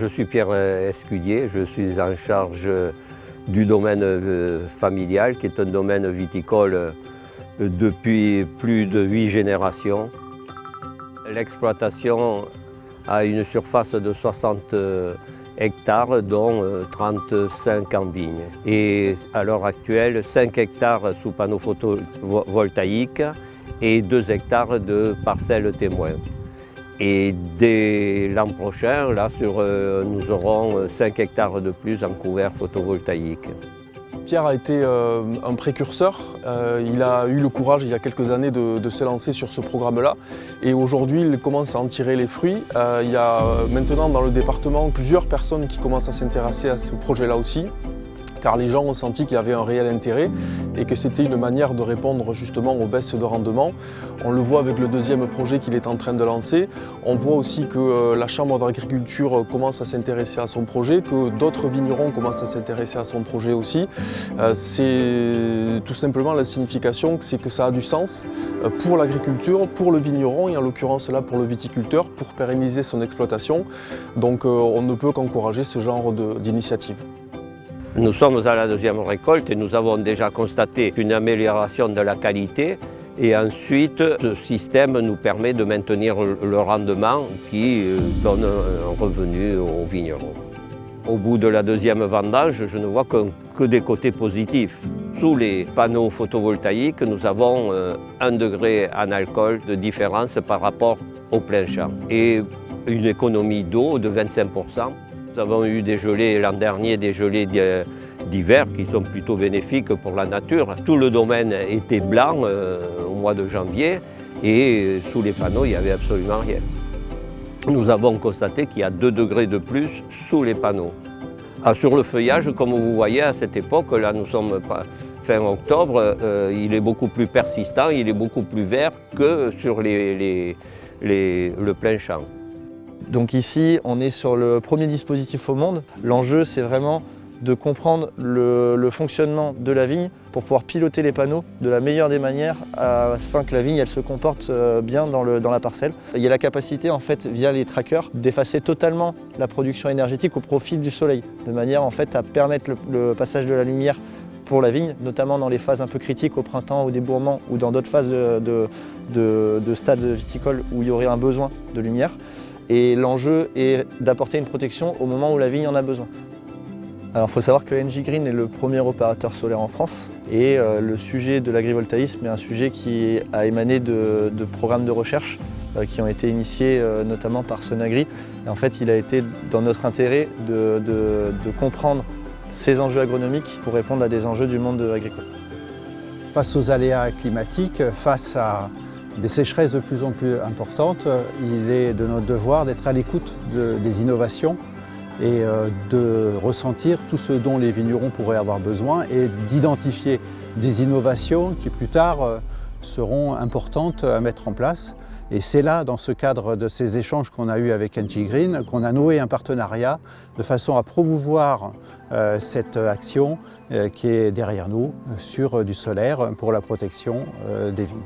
Je suis Pierre Escudier, je suis en charge du domaine familial qui est un domaine viticole depuis plus de 8 générations. L'exploitation a une surface de 60 hectares, dont 35 en vigne. Et à l'heure actuelle, 5 hectares sous panneaux photovoltaïques et 2 hectares de parcelles témoins. Et dès l'an prochain, là, nous aurons 5 hectares de plus en couvert photovoltaïque. Pierre a été un précurseur. Il a eu le courage il y a quelques années de se lancer sur ce programme-là. Et aujourd'hui, il commence à en tirer les fruits. Il y a maintenant dans le département plusieurs personnes qui commencent à s'intéresser à ce projet-là aussi, car les gens ont senti qu'il y avait un réel intérêt et que c'était une manière de répondre justement aux baisses de rendement. On le voit avec le deuxième projet qu'il est en train de lancer. On voit aussi que la Chambre d'agriculture commence à s'intéresser à son projet, que d'autres vignerons commencent à s'intéresser à son projet aussi. C'est tout simplement la signification, c'est que ça a du sens pour l'agriculture, pour le vigneron et en l'occurrence là pour le viticulteur, pour pérenniser son exploitation. Donc on ne peut qu'encourager ce genre d'initiative. Nous sommes à la deuxième récolte et nous avons déjà constaté une amélioration de la qualité. Et ensuite, ce système nous permet de maintenir le rendement qui donne un revenu aux vignerons. Au bout de la deuxième vendange, je ne vois que des côtés positifs. Sous les panneaux photovoltaïques, nous avons 1 degré en alcool de différence par rapport au plein champ et une économie d'eau de 25%. Nous avons eu des gelées l'an dernier, des gelées d'hiver qui sont plutôt bénéfiques pour la nature. Tout le domaine était blanc au mois de janvier et sous les panneaux, il n'y avait absolument rien. Nous avons constaté qu'il y a 2 degrés de plus sous les panneaux. Sur le feuillage, comme vous voyez à cette époque, là nous sommes fin octobre, il est beaucoup plus persistant, il est beaucoup plus vert que sur le plein champ. Donc ici, on est sur le premier dispositif au monde. L'enjeu, c'est vraiment de comprendre le fonctionnement de la vigne pour pouvoir piloter les panneaux de la meilleure des manières afin que la vigne elle se comporte bien dans la parcelle. Il y a la capacité en fait via les trackers d'effacer totalement la production énergétique au profit du soleil, de manière en fait à permettre le passage de la lumière pour la vigne, notamment dans les phases un peu critiques au printemps, au débourrement ou dans d'autres phases de stade viticole où il y aurait un besoin de lumière. Et l'enjeu est d'apporter une protection au moment où la vigne en a besoin. Alors il faut savoir que NJ Green est le premier opérateur solaire en France et le sujet de l'agrivoltaïsme est un sujet qui a émané de programmes de recherche qui ont été initiés notamment par Sonagri. Et en fait, il a été dans notre intérêt de comprendre ces enjeux agronomiques pour répondre à des enjeux du monde agricole. Face aux aléas climatiques, face à des sécheresses de plus en plus importantes, il est de notre devoir d'être à l'écoute des innovations et de ressentir tout ce dont les vignerons pourraient avoir besoin et d'identifier des innovations qui plus tard seront importantes à mettre en place. Et c'est là, dans ce cadre de ces échanges qu'on a eus avec NJ Green, qu'on a noué un partenariat de façon à promouvoir cette action qui est derrière nous sur du solaire pour la protection des vignes.